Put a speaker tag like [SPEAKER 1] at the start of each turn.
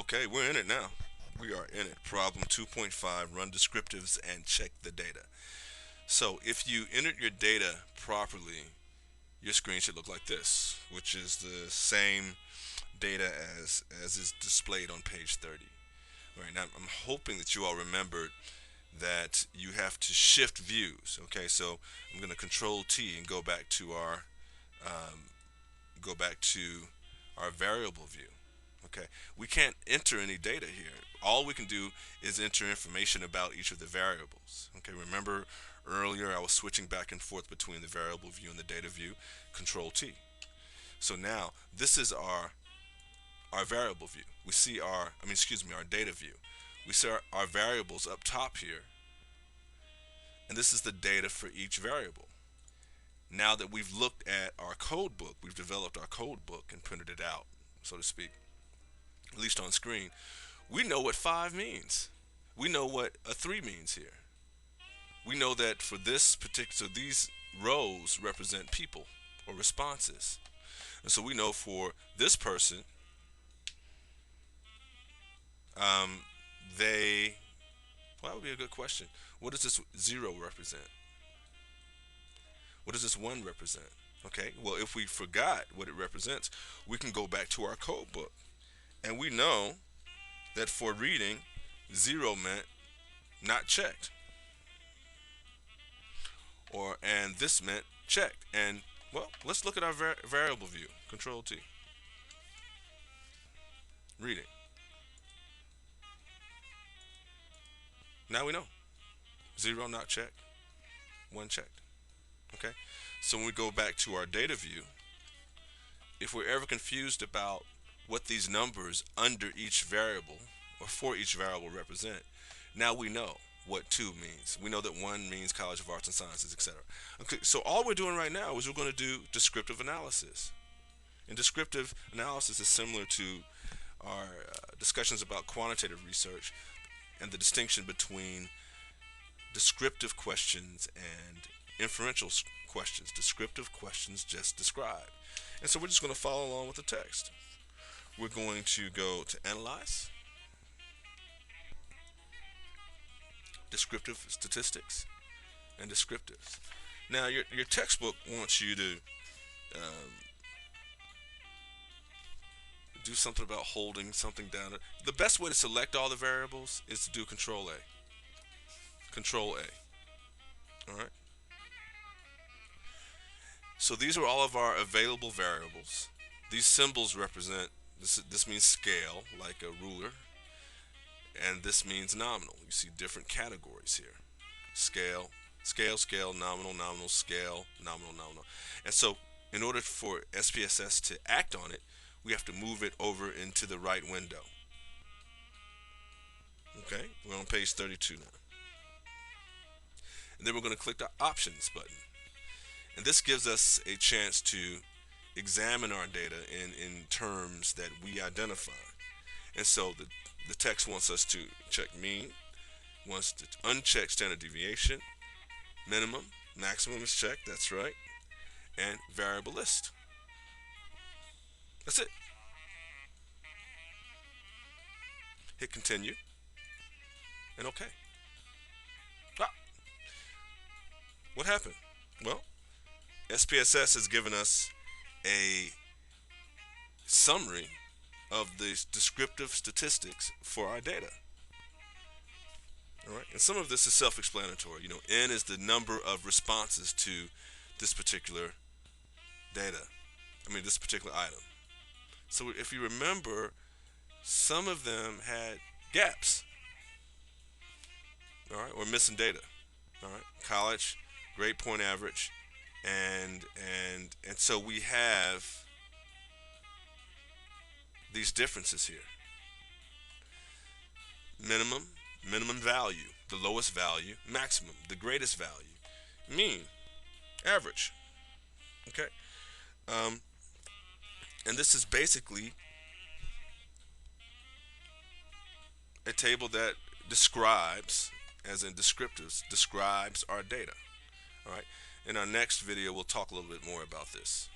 [SPEAKER 1] Okay, we're in it now. We are in it. Problem 2.5, run descriptives and check the data. So if you entered your data properly, your screen should look like this, which is the same data as is displayed on page 30. All right, now I'm hoping that you all remembered that you have to shift views. Okay, so I'm going to Control T and um, go back to our variable view. Okay, we can't enter any data here. All we can do is enter information about each of the variables. Okay, remember earlier I was switching back and forth between the variable view and the data view. Control T. So now this is our variable view. We see our data view. We see our variables up top here, and this is the data for each variable. Now that we've looked at our code book, we've developed our code book and printed it out, so to speak, at least on screen, we know what 5 means. We know what a 3 means here. We know that for this particular, so these rows represent people or responses. And so we know for this person, um, they, well, that would be a good question. What does this 0 represent? What does this 1 represent? Okay, well, if we forgot what it represents, we can go back to our code book. And we know that for reading, 0 meant not checked. And this meant checked. And well, let's look at our variable view. Control T. Reading. Now we know. 0 not checked, 1 checked. Okay? So when we go back to our data view, if we're ever confused about what these numbers under each variable or for each variable represent, now we know what 2 means. We know that 1 means College of Arts and Sciences, etc. Okay, so all we're doing right now is we're going to do descriptive analysis. And descriptive analysis is similar to our discussions about quantitative research and the distinction between descriptive questions and inferential questions. Descriptive questions just describe. And so we're just going to follow along with the text. We're going to go to Analyze, Descriptive Statistics, and Descriptives. Now, your textbook wants you to um, do something about holding something down. The best way to select all the variables is to do Control A. Control A. All right. So these are all of our available variables. These symbols represent this means scale, like a ruler, and this means nominal. You see different categories here: scale, scale, scale, nominal, nominal, scale, nominal, nominal. And so, in order for SPSS to act on it, we have to move it over into the right window. Okay, we're on page 32 now. And then we're going to click the Options button. And this gives us a chance to examine our data in terms that we identify. And so the text wants us to check mean, wants to uncheck standard deviation, minimum, maximum is checked, that's right, and variable list. That's it. Hit continue, and okay. Ah, what happened? Well, SPSS has given us a summary of the descriptive statistics for our data. All right, and some of this is self-explanatory. N is the number of responses to this particular data. This particular item. So if you remember, some of them had gaps. All right, or missing data. All right, college, grade point average, and so we have these differences here. Minimum value, the lowest value; maximum, the greatest value; mean, average. Okay, and this is basically a table that describes, as in descriptives, describes our data. All right. In our next video, we'll talk a little bit more about this.